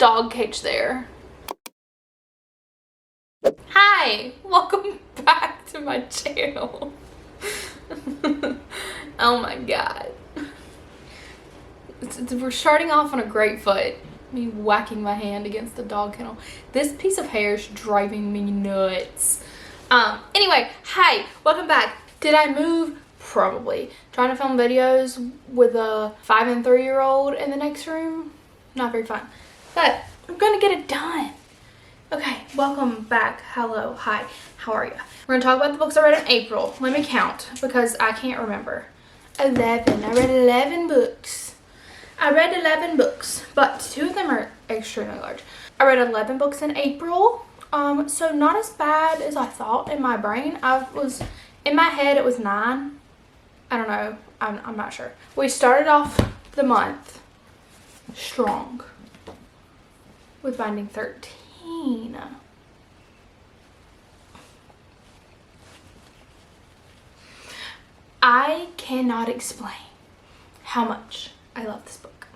dog cage there. Hi, welcome back to my channel. Oh my god. We're starting off on a great foot. Me whacking my hand against the dog kennel. This piece of hair is driving me nuts. Anyway, hi, welcome back. Did I move? Probably. Trying to film videos with a 5 and 3-year-old in the next room, not very fun. But I'm gonna get it done. Okay, welcome back. Hello, hi, how are you? We're gonna talk about the books I read in April. Let me count because I can't remember. 11. I read 11 books. But 2 of them are extremely large. I read 11 books in April. So not as bad as I thought in my brain. In my head it was 9. I don't know. I'm not sure. We started off the month strong with Binding 13. I cannot explain how much I love this book.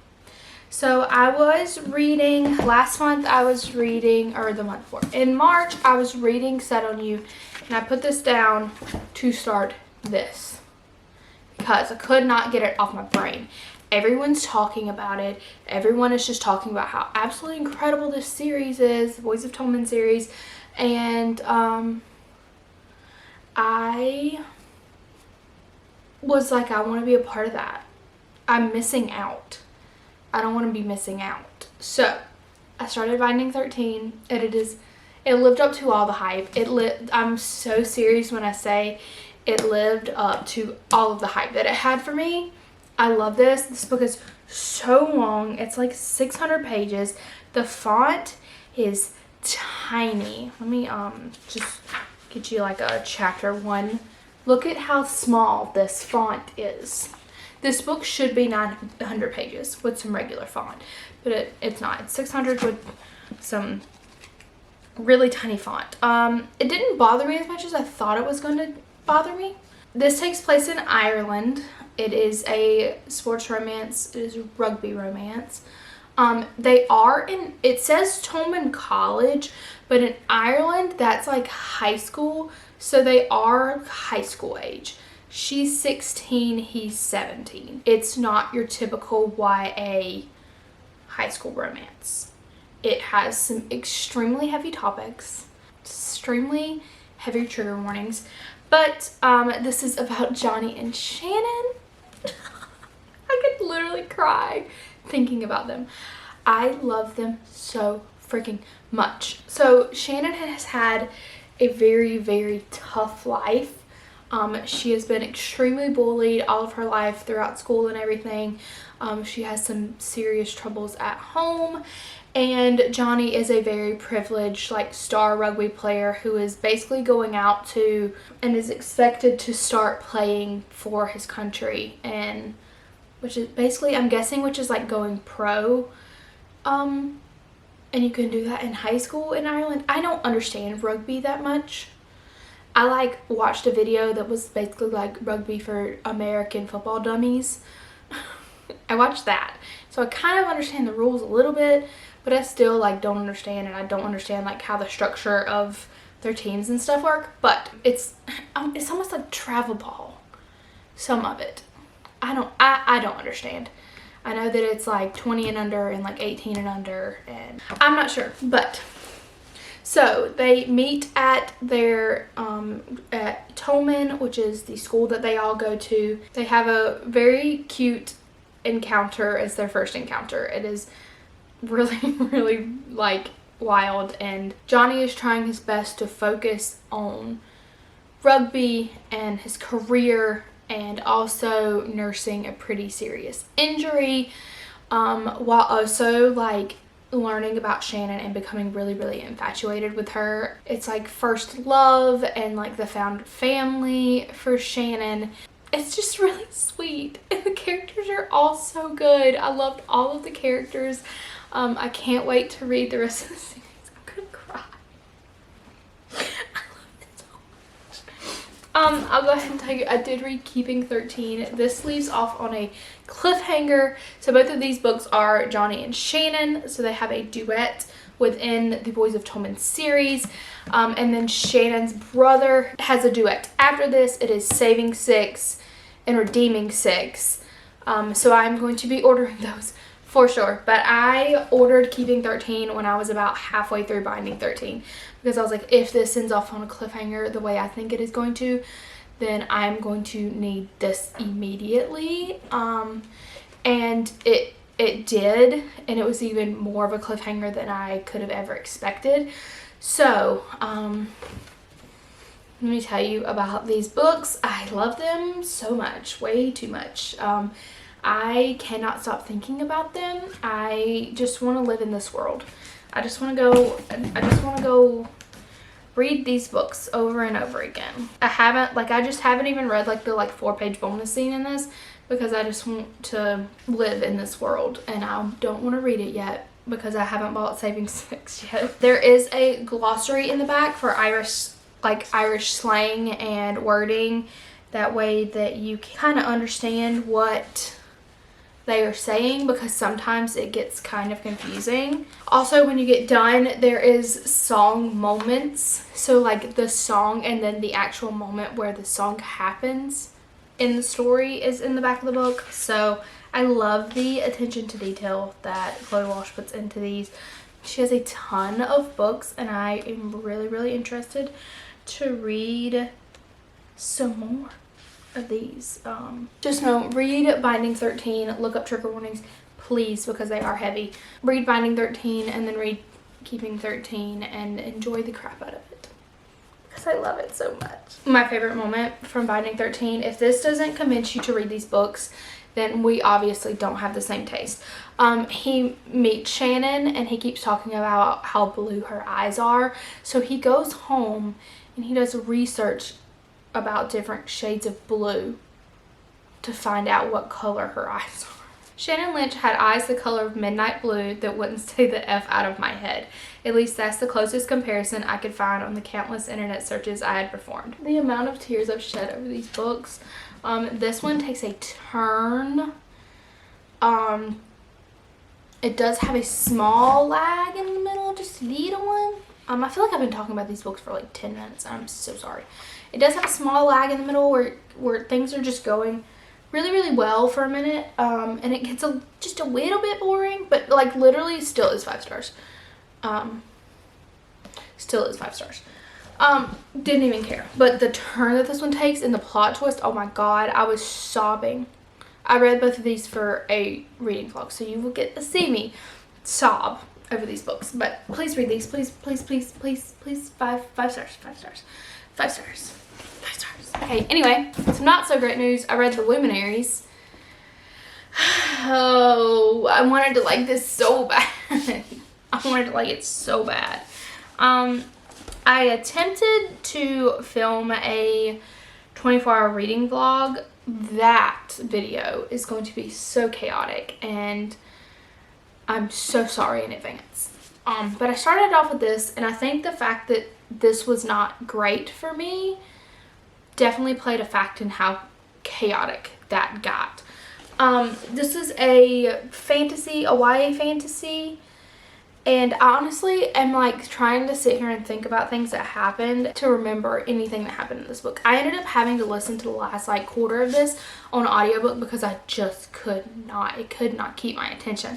So I was reading, last month I was reading, or the month before, in March I was reading Set on You, and I put this down to start this because I could not get it off my brain. Everyone's talking about it. Everyone is just talking about how absolutely incredible this series is, the Boys of Tolman series, and I was like, I want to be a part of that. I'm missing out. I don't want to be missing out. So I started Binding 13, and it lived up to all the hype. I'm so serious when I say it lived up to all of the hype that it had for me. I love this. This book is so long. It's like 600 pages. The font is tiny. Let me just get you like a chapter 1. Look at how small this font is. This book should be 900 pages with some regular font, but it's not. It's 600 with some really tiny font. It didn't bother me as much as I thought it was going to bother me. This takes place in Ireland. It is a sports romance. It is a rugby romance. It says Tolman College, but in Ireland, that's like high school. So they are high school age. She's 16, he's 17. It's not your typical YA high school romance. It has some extremely heavy topics, extremely heavy trigger warnings, but this is about Johnny and Shannon. I could literally cry thinking about them. I love them so freaking much. So Shannon has had a very, very tough life. She has been extremely bullied all of her life throughout school and everything. She has some serious troubles at home, and Johnny is a very privileged like star rugby player who is basically going out to and is expected to start playing for his country, and which is basically, I'm guessing, which is like going pro. And you can do that in high school in Ireland. I don't understand rugby that much. I like watched a video that was basically like rugby for American football dummies. I watched that. So I kind of understand the rules a little bit, but I still like don't understand, and I don't understand like how the structure of their teams and stuff work. But it's almost like travel ball. Some of it. I don't understand. I know that it's like 20 and under and like 18 and under, and I'm not sure, but so they meet at their at Tolman, which is the school that they all go to. They have a very cute encounter as their first encounter. It is really, really like wild, and Johnny is trying his best to focus on rugby and his career, and also nursing a pretty serious injury, while also like learning about Shannon and becoming really, really infatuated with her. It's like first love and like the found family for Shannon. It's just really sweet, and the characters are all so good. I loved all of the characters. I can't wait to read the rest of the series. I'm gonna cry. I love it so I'll go ahead and tell you, I did read Keeping 13. This leaves off on a cliffhanger. So both of these books are Johnny and Shannon. So they have a duet within the Boys of Tolman series. And then Shannon's brother has a duet after this. It is Saving 6 and Redeeming 6. So I'm going to be ordering those for sure. But I ordered Keeping 13 when I was about halfway through Binding 13. Because I was like, if this ends off on a cliffhanger the way I think it is going to, then I'm going to need this immediately. And it did, and it was even more of a cliffhanger than I could have ever expected. So, let me tell you about these books. I love them so much, way too much. I cannot stop thinking about them. I just want to live in this world. I just want to go read these books over and over again. I just haven't even read like the 4-page bonus scene in this because I just want to live in this world, and I don't want to read it yet because I haven't bought Saving 6 yet. There is a glossary in the back for Irish slang and wording. That way that you can kind of understand what they are saying, because sometimes it gets kind of confusing. Also, when you get done, there is song moments. So like the song and then the actual moment where the song happens in the story is in the back of the book. So I love the attention to detail that Chloe Walsh puts into these. She has a ton of books, and I am really, really interested to read some more of these. Just know, read Binding 13, look up trigger warnings, please, because they are heavy. Read Binding 13 and then read Keeping 13 and enjoy the crap out of it, because I love it so much. My favorite moment from Binding 13, if this doesn't convince you to read these books, then we obviously don't have the same taste. He meets Shannon and he keeps talking about how blue her eyes are. So he goes home and he does research about different shades of blue to find out what color her eyes are. Shannon Lynch had eyes the color of midnight blue that wouldn't stay the F out of my head. At least that's the closest comparison I could find on the countless internet searches I had performed. The amount of tears I've shed over these books. This one takes a turn. It does have a small lag in the middle, just a little one. I feel like I've been talking about these books for like 10 minutes. I'm so sorry. It does have a small lag in the middle where things are just going really, really well for a minute. And it gets just a little bit boring, but like literally still is 5 stars. Still is 5 stars. Didn't even care. But the turn that this one takes and the plot twist, oh my god, I was sobbing. I read both of these for a reading vlog, so you will get to see me sob over these books. But please read these. Please, please, please, please, please. 5 stars, 5 stars, 5 stars, 5 stars. Okay, anyway, some not so great news. I read the Luminaries. Oh, I wanted to like this so bad. I wanted to like it so bad. I attempted to film a 24-hour reading vlog. That video is going to be so chaotic, and I'm so sorry in advance. But I started off with this, and I think the fact that this was not great for me definitely played a fact in how chaotic that got. This is a fantasy, a YA fantasy, and I honestly am like trying to sit here and think about things that happened to remember anything that happened in this book. I ended up having to listen to the last like quarter of this on audiobook because I just could not keep my attention.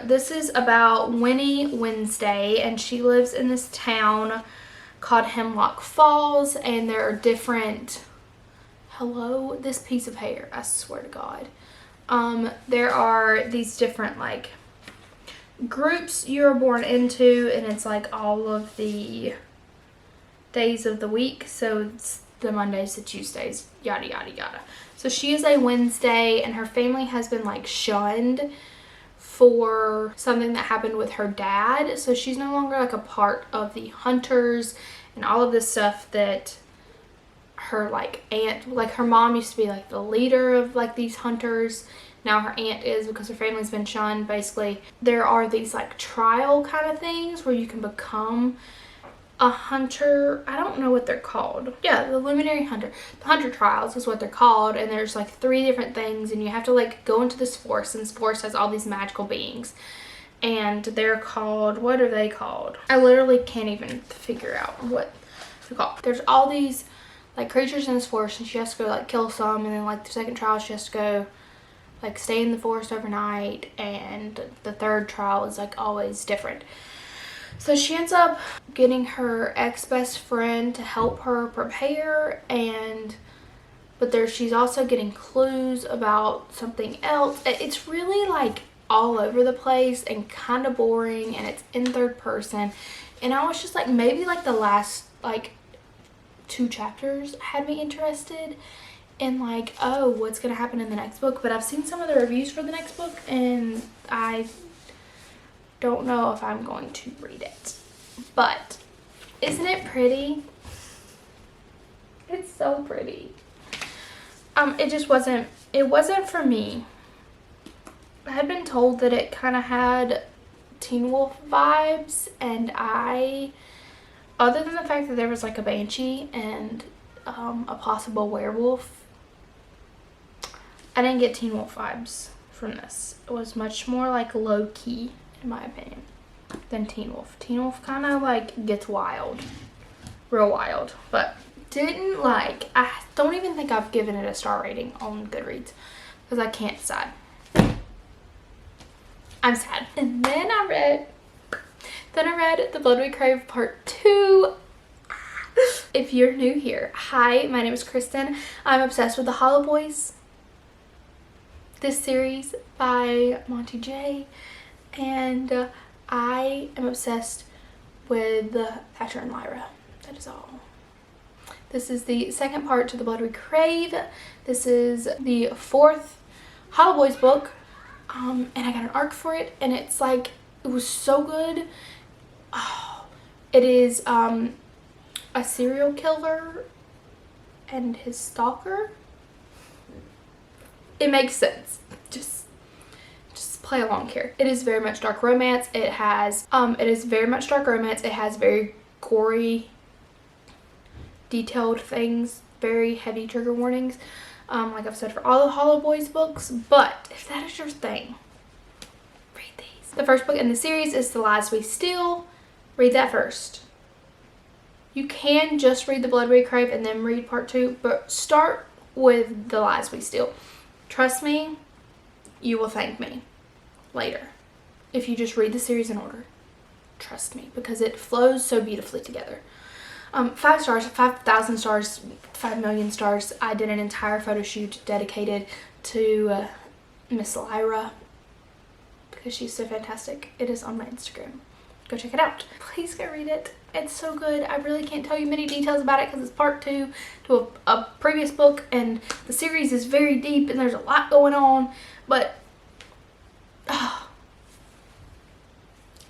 This is about Winnie Wednesday, and she lives in this town called Hemlock Falls, and there are different, hello, this piece of hair, I swear to God. There are these different like groups you're born into, and it's like all of the days of the week. So it's the Mondays, the Tuesdays, yada yada yada. So she is a Wednesday, and her family has been like shunned for something that happened with her dad. So she's no longer like a part of the hunters and all of this stuff that her like aunt, like her mom used to be like the leader of like these hunters. Now her aunt is, because her family's been shunned. Basically, there are these like trial kind of things where you can become a hunter, I don't know what they're called. Yeah, the Luminary Hunter. The Hunter Trials is what they're called, and there's like 3 different things, and you have to like go into this forest, and this forest has all these magical beings. And they're called, what are they called? I literally can't even figure out what they're called. There's all these like creatures in this forest, and she has to go like kill some, and then like the second trial she has to go like stay in the forest overnight, and the third trial is like always different. So she ends up getting her ex-best friend to help her prepare, but she's also getting clues about something else. It's really like all over the place and kind of boring, and it's in third person. And I was just like, maybe like the last like 2 chapters had me interested in like, oh, what's gonna happen in the next book. But I've seen some of the reviews for the next book, and I don't know if I'm going to read it. But isn't it pretty? It's so pretty. It wasn't for me. I had been told that it kind of had Teen Wolf vibes, and other than the fact that there was like a banshee and a possible werewolf, I didn't get Teen Wolf vibes from this. It was much more like low-key, in my opinion, than Teen Wolf. Teen Wolf kind of like gets wild, real wild, but I don't even think I've given it a star rating on Goodreads because I can't decide. I'm sad. And then I read The Blood We Crave Part 2. If you're new here, hi, my name is Kristen. I'm obsessed with the Hollow Boys. This series by Monty J. And I am obsessed with Thatcher and Lyra. That is all. This is the second part to The Blood We Crave. This is the 4th Hollow Boys book. And I got an arc for it, and it's like, it was so good. Oh, it is a serial killer and his stalker. It makes sense. Just play along here. It is very much dark romance. It is very much dark romance. It has very gory, detailed things, very heavy trigger warnings. Like I've said for all the Hollow Boys books, but if that is your thing, read these. The first book in the series is The Lies We Steal. Read that first. You can just read The Blood We Crave and then read part 2, but start with The Lies We Steal. Trust me, you will thank me later if you just read the series in order. Trust me, because it flows so beautifully together. 5 stars, 5,000 stars, 5 million stars. I did an entire photo shoot dedicated to Miss Lyra because she's so fantastic. It is on my Instagram. Go check it out. Please go read it. It's so good. I really can't tell you many details about it because it's part 2 to a previous book, and the series is very deep and there's a lot going on, but I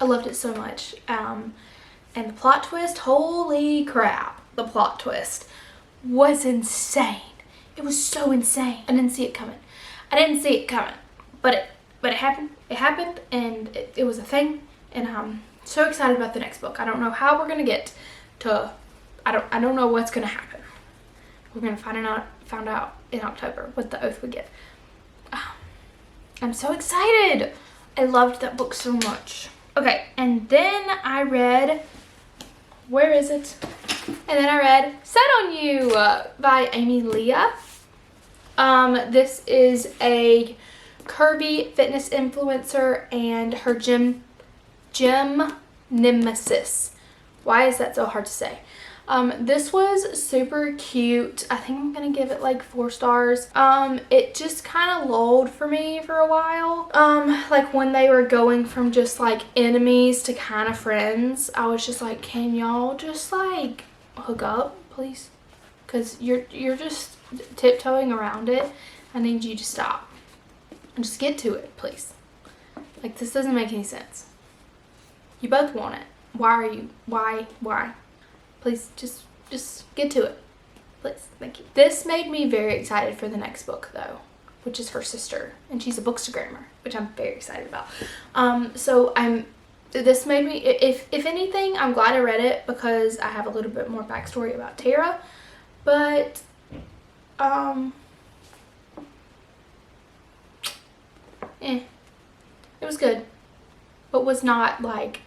loved it so much. And the plot twist, holy crap, the plot twist was insane. It was so insane. I didn't see it coming. But it happened. It happened, and it was a thing. And I'm so excited about the next book. I don't know how we're gonna get to. I don't know what's gonna happen. We're gonna find out in October what the oath we get. I'm so excited. I loved that book so much. Okay, and then I read. Where is it? And then I read Set on You by Amy Leah. This is a curvy fitness influencer and her gym nemesis. Why is that so hard to say? This was super cute. I think I'm gonna give it like 4 stars. It just kind of lulled for me for a while. Like when they were going from just like enemies to kind of friends, I was just like, can y'all just like hook up, please? Because you're just tiptoeing around it. I need you to stop and just get to it, please. Like, this doesn't make any sense. You both want it. Why? Please, just get to it. Please, thank you. This made me very excited for the next book, though, which is her sister, and she's a bookstagrammer, which I'm very excited about. So I'm this made me, if anything, I'm glad I read it because I have a little bit more backstory about Tara. But it was good, but was not like,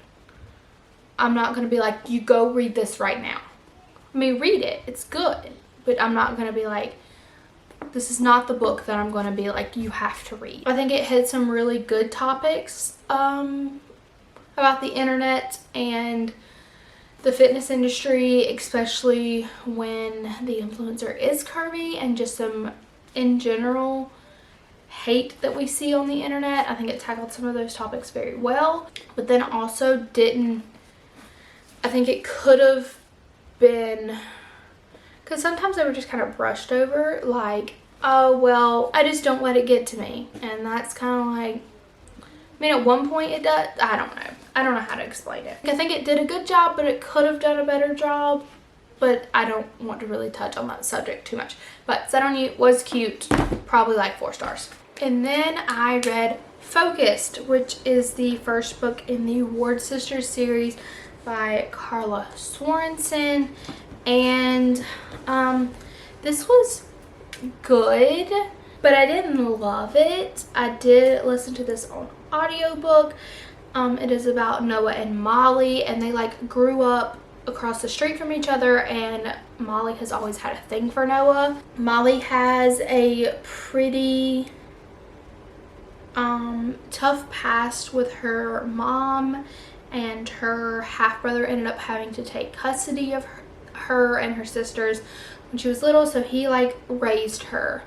I'm not gonna be like, you go read this right now. I mean, read it, it's good, but I'm not gonna be like, this is not the book that I'm gonna be like, you have to read. I think it hit some really good topics about the internet and the fitness industry, especially when the influencer is curvy, and just some in general hate that we see on the internet. I think it tackled some of those topics very well, but then also didn't, I think it could have been, because sometimes they were just kind of brushed over, like, oh well, I just don't let it get to me. And that's kind of like, I mean, at one point it does. I don't know how to explain it. I think it did a good job, but it could have done a better job. But I don't want to really touch on that subject too much. But Set on You was cute, probably like 4 stars. And then I read Focused, which is the first book in the Ward Sisters series by Carla Sorensen. And this was good, but I didn't love it. I did listen to this on audiobook. It is about Noah and Molly, and they like grew up across the street from each other, and Molly has always had a thing for Noah. Molly has a pretty tough past with her mom, and her half-brother ended up having to take custody of her and her sisters when she was little, so he like raised her.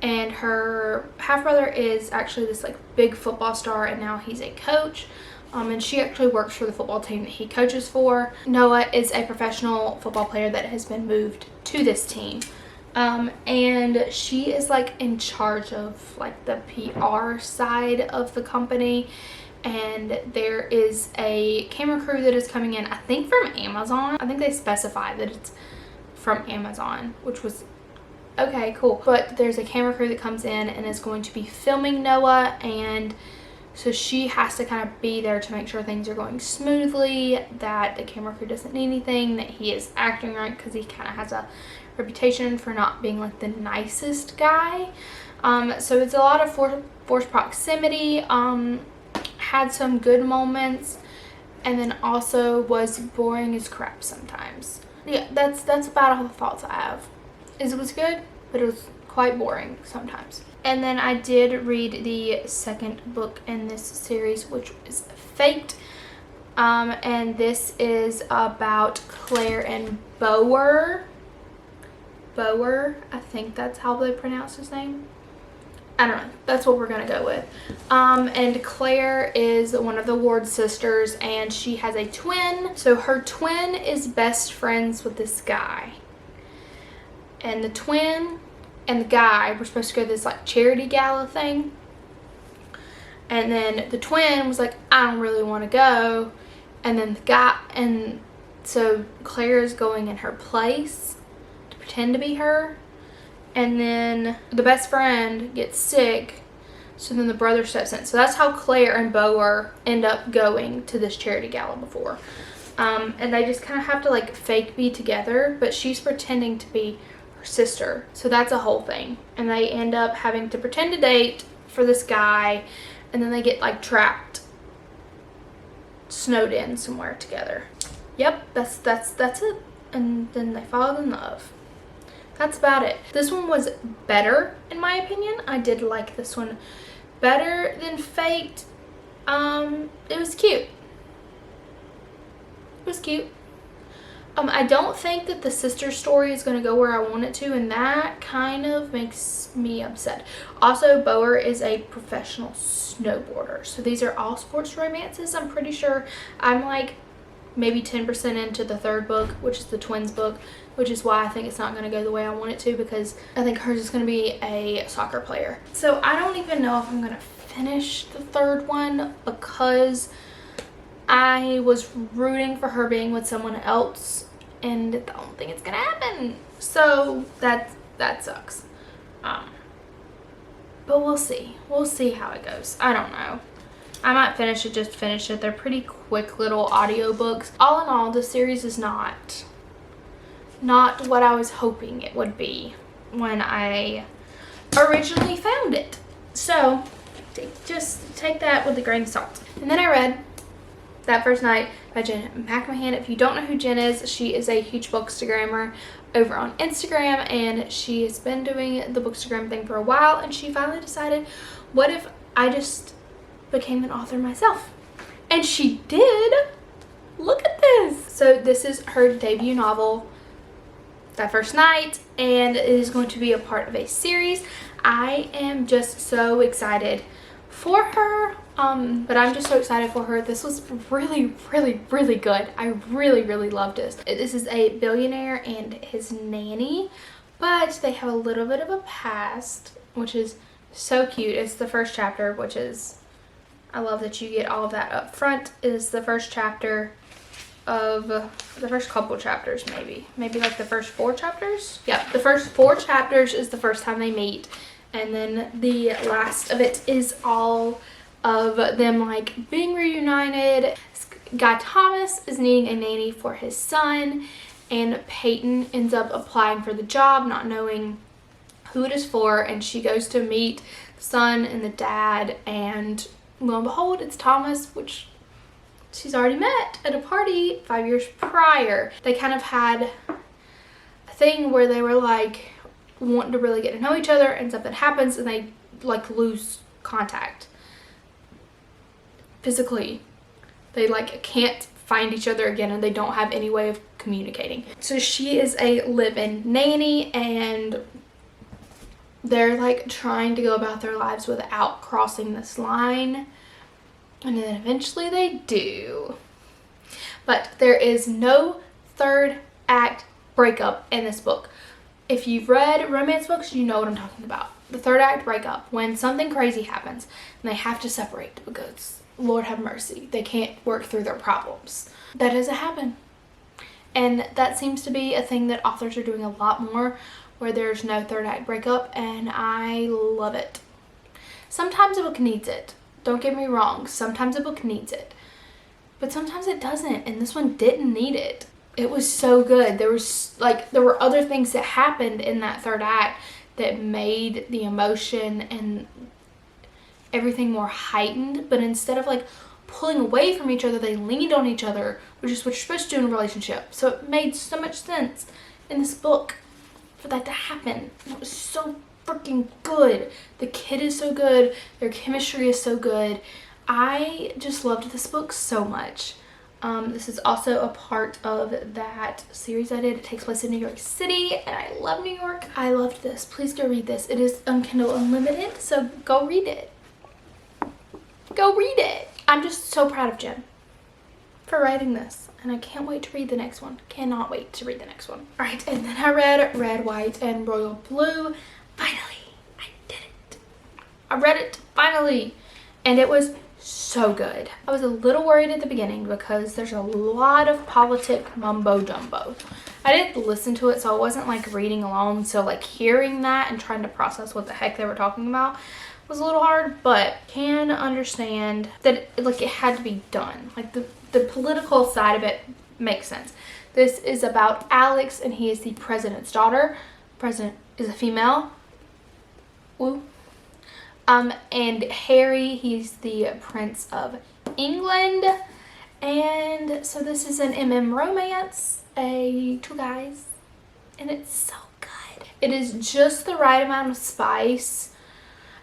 And her half-brother is actually this like big football star, and now he's a coach. And she actually works for the football team that he coaches for. Noah is a professional football player that has been moved to this team. And she is like in charge of like the PR side of the company. And there is a camera crew that is coming in, I think from Amazon. I think they specify that it's from Amazon, which was okay, cool. But there's a camera crew that comes in and is going to be filming Noah, and so she has to kind of be there to make sure things are going smoothly, that the camera crew doesn't need anything, that he is acting right, because he kind of has a reputation for not being like the nicest guy. So it's a lot of forced proximity, had some good moments, and then also was boring as crap sometimes. Yeah, that's about all the thoughts I have. It was good, but it was quite boring sometimes. And then I did read the second book in this series, which is Faked. And this is about Claire and Bower. Bower, I think that's how they pronounce his name. I don't know. That's what we're going to go with. And Claire is one of the Ward sisters, and she has a twin. So her twin is best friends with this guy. And the twin and the guy were supposed to go to this like charity gala thing. And then the twin was like, I don't really want to go. And then the guy, and so Claire is going in her place to pretend to be her. And then the best friend gets sick, so then the brother steps in. So that's how Claire and Bower end up going to this charity gala before. And they just kind of have to like fake be together, but she's pretending to be her sister. So that's a whole thing. And they end up having to pretend to date for this guy, and then they get like trapped, snowed in somewhere together. Yep, that's it. And then they fall in love. That's about it. This one was better in my opinion. I did like this one better than Fate. It was cute. It was cute. I don't think that the sister story is going to go where I want it to, and that kind of makes me upset. Also, Bower is a professional snowboarder, so these are all sports romances. I'm pretty sure I'm like maybe 10% into the third book, which is the twins book, which is why I think it's not going to go the way I want it to, because I think hers is going to be a soccer player. So I don't even know if I'm going to finish the third one, because I was rooting for her being with someone else, and I don't think it's going to happen. So that sucks. But we'll see. We'll see how it goes. I don't know. I might finish it, just finish it. They're pretty quick little audiobooks. All in all, the series is not what I was hoping it would be when I originally found it. So just take that with a grain of salt. And then I read That First Night by Jen McMahon. If you don't know who Jen is, she is a huge bookstagrammer over on Instagram, and she has been doing the bookstagram thing for a while, and she finally decided, what if I just became an author myself? And she did. Look at this. So this is her debut novel, That First Night, and it is going to be a part of a series. I am just so excited for her. But I'm just so excited for her. This was really, really, really good. I really, really loved this. This is a billionaire and his nanny, but they have a little bit of a past, which is so cute. It's the first chapter, which is, I love that you get all of that up front. It is the first chapter of the first couple chapters, maybe like the first 4 chapters. Yep, the first 4 chapters is the first time they meet, and then the last of it is all of them like being reunited. This guy Thomas is needing a nanny for his son, and Peyton ends up applying for the job not knowing who it is for, and she goes to meet the son and the dad, and lo and behold, it's Thomas, which she's already met at a party 5 years prior. They kind of had a thing where they were like wanting to really get to know each other, and something happens and they like lose contact physically. They like can't find each other again, and they don't have any way of communicating. So she is a live-in nanny, and they're like trying to go about their lives without crossing this line, and then eventually they do. But there is no third act breakup in this book. If you've read romance books, you know what I'm talking about. The third act breakup, when something crazy happens and they have to separate because Lord have mercy, they can't work through their problems. That doesn't happen. And that seems to be a thing that authors are doing a lot more, where there's no third act breakup, and I love it. Sometimes a book needs it. Don't get me wrong, sometimes a book needs it. But sometimes it doesn't, and this one didn't need it. It was so good. There were other things that happened in that third act that made the emotion and everything more heightened, but instead of like pulling away from each other, they leaned on each other, which is what you're supposed to do in a relationship. So it made so much sense in this book for that to happen. It was so freaking good. The kid is so good. Their chemistry is so good. I just loved this book so much. This is also a part of that series I did. It takes place in New York City, and I love New York. I loved this. Please go read this. It is on Kindle Unlimited, so go read it. Go read it. I'm just so proud of Jen for writing this, and I can't wait to read the next one. Cannot wait to read the next one. All right, and then I read Red, White, and Royal Blue. Finally, I did it. I read it finally, and it was so good. I was a little worried at the beginning because there's a lot of politic mumbo jumbo. I didn't listen to it, so I wasn't like reading along, so like hearing that and trying to process what the heck they were talking about was a little hard, but can understand that it had to be done. Like the political side of it makes sense. This is about Alex, and he is the president's daughter. The president is a female. Woo. And Harry, he's the Prince of England. And so this is an MM romance, two guys, and it's so good. It is just the right amount of spice,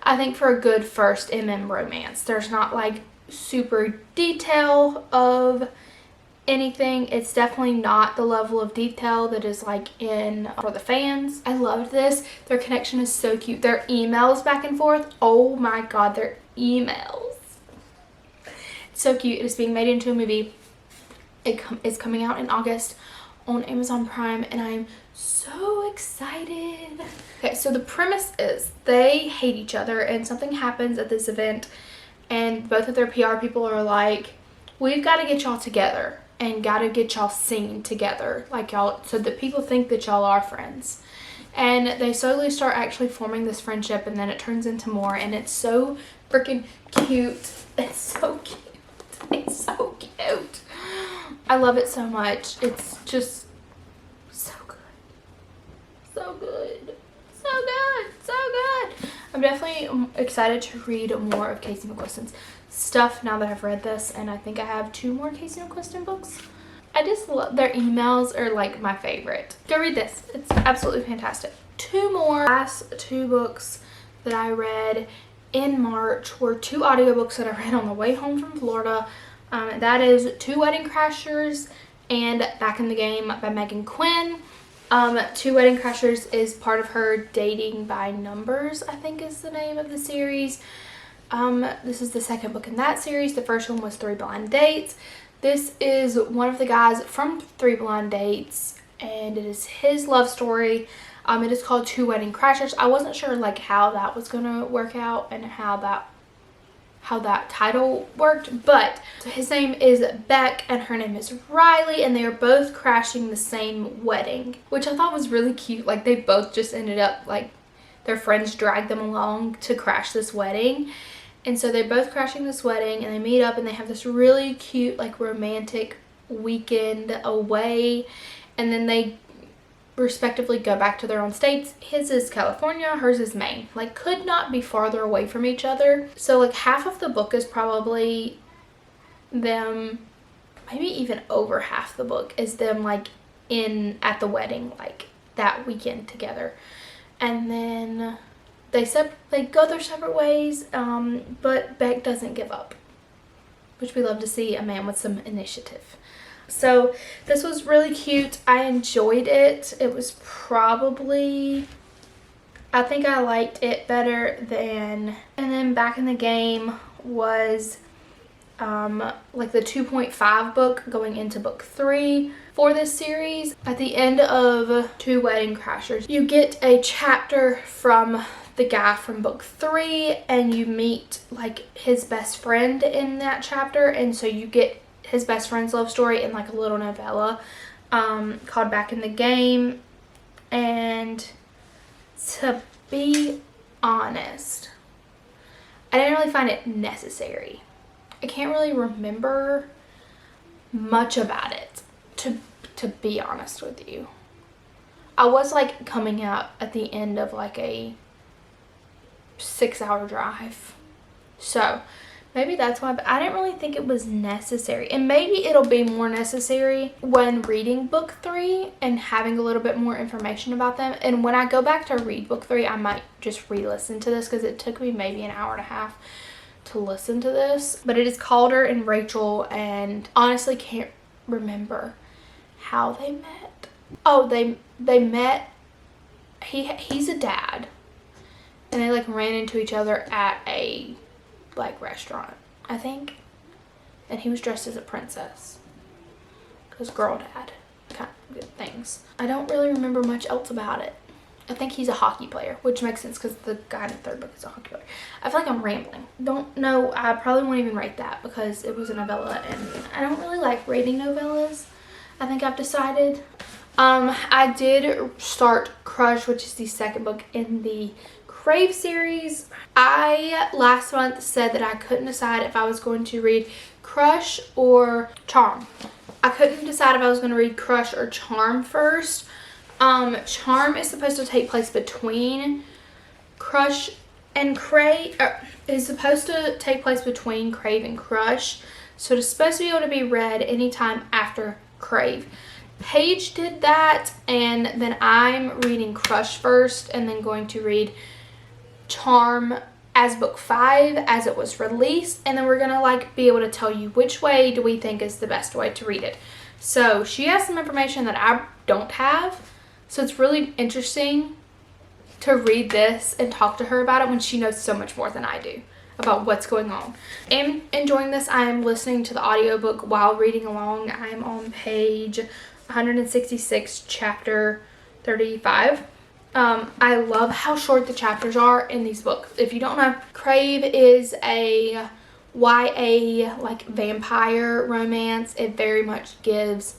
I think, for a good first MM romance. There's not like super detail of anything. It's definitely not the level of detail that is like in For the Fans. I loved this. Their connection is so cute. Their emails back and forth, oh my god, their emails, it's so cute. It is being made into a movie. It's coming out in August on Amazon Prime, and I'm so excited. Okay, so the premise is they hate each other, and something happens at this event, and both of their PR people are like, we've got to get y'all together and got to get y'all singing together, like y'all, so that people think that y'all are friends. and they slowly start actually forming this friendship, and then it turns into more, and it's so freaking cute. It's so cute. It's so cute. I love it so much. It's just so good. So good. So good. So good. I'm definitely excited to read more of Casey McQuiston's stuff now that I've read this, and I think I have 2 more Casey McQuiston books. I just love their emails are like my favorite. Go read this. It's absolutely fantastic. 2 more. Last 2 books that I read in March were 2 audiobooks that I read on the way home from Florida. That is Two Wedding Crashers and Back in the Game by Megan Quinn. Two Wedding Crashers is part of her Dating by Numbers, I think is the name of the series. This is the second book in that series. The first one was 3 Blind Dates. This is one of the guys from 3 Blind Dates, and it is his love story. It is called Two Wedding Crashers. I wasn't sure like how that was gonna work out and how that title worked, but so his name is Beck and her name is Riley, and they are both crashing the same wedding, which I thought was really cute. Like they both just ended up like their friends dragged them along to crash this wedding, and so they're both crashing this wedding, and they meet up and they have this really cute like romantic weekend away, and then they respectively go back to their own states. His is California, hers is Maine. Like could not be farther away from each other. So like half of the book is probably them, maybe even over half the book is them like at the wedding like that weekend together. And then they go their separate ways, but Beck doesn't give up, which we love to see, a man with some initiative. So this was really cute. I enjoyed it. It was probably, I think I liked it better than, and then Back in the Game was like the 2.5 book going into book 3 for this series. At the end of Two Wedding Crashers, you get a chapter from the guy from book 3, and you meet like his best friend in that chapter, and so you get his best friend's love story in like a little novella called Back in the Game. And to be honest, I didn't really find it necessary. I can't really remember much about it, to be honest with you. I was like coming out at the end of like a 6-hour drive, so maybe that's why, but I didn't really think it was necessary. And maybe it'll be more necessary when reading book 3 and having a little bit more information about them. And when I go back to read book 3, I might just re-listen to this because it took me maybe an hour and a half to listen to this. But it is Calder and Rachel, and honestly can't remember how they met. Oh, they met, he's a dad, and they like ran into each other at a like restaurant, I think, and he was dressed as a princess because girl dad kind of good things. I don't really remember much else about it. I think he's a hockey player, which makes sense because the guy in the third book is a hockey player. I feel like I'm rambling. Don't know. I probably won't even rate that because it was a novella, and I don't really like rating novellas. I think I've decided. I did start Crush, which is the second book in the Crave series. I last month said that I couldn't decide if I was going to read Crush or Charm. I couldn't decide if I was going to read Crush or Charm first. Charm is supposed to take place between Crush and Crave. Is supposed to take place between Crave and Crush. So it's supposed to be able to be read anytime after Crave. Paige did that, and then I'm reading Crush first and then going to read Charm as book 5 as it was released, and then we're gonna like be able to tell you which way do we think is the best way to read it. So she has some information that I don't have, so it's really interesting to read this and talk to her about it when she knows so much more than I do about what's going on. I'm enjoying this. I am listening to the audiobook while reading along. I am on page 166, chapter 35. I love how short the chapters are in these books. If you don't know, Crave is a YA like vampire romance. It very much gives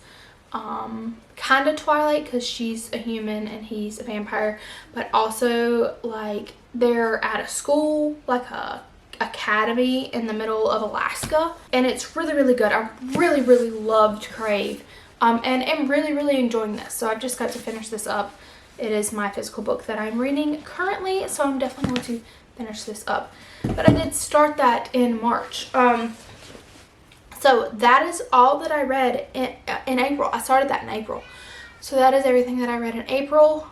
kind of Twilight because she's a human and he's a vampire, but also like they're at a school, like a academy in the middle of Alaska, and it's really, really good. I really, really loved Crave, and am really, really enjoying this. So I've just got to finish this up. It is my physical book that I'm reading currently, so I'm definitely going to finish this up. But I did start that in March. So that is all that I read in April. I started that in April. So that is everything that I read in April.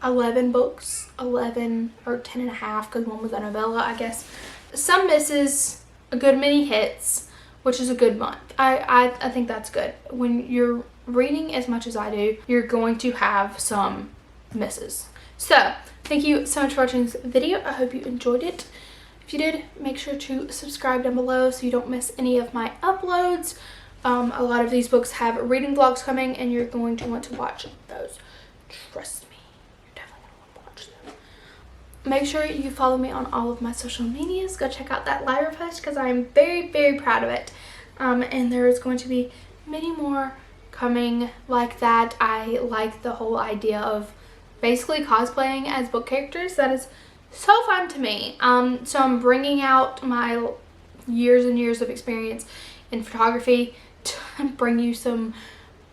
11 books, 11 or 10 and a half, because one was a novella, I guess. Some misses, a good many hits, which is a good month. I think that's good. When you're reading as much as I do, you're going to have some misses. So thank you so much for watching this video. I hope you enjoyed it. If you did, make sure to subscribe down below so you don't miss any of my uploads. A lot of these books have reading vlogs coming, and you're going to want to watch those. Trust me, you're definitely going to want to watch them. Make sure you follow me on all of my social medias. Go check out that live post because I'm very, very proud of it. And there is going to be many more coming like that. I like the whole idea of basically cosplaying as book characters. That is so fun to me. So I'm bringing out my years and years of experience in photography to bring you some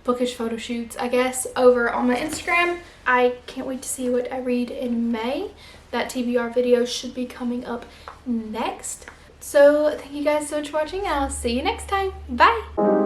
bookish photo shoots, I guess, over on my Instagram. I can't wait to see what I read in May. That TBR video should be coming up next. So thank you guys so much for watching, and I'll see you next time. Bye!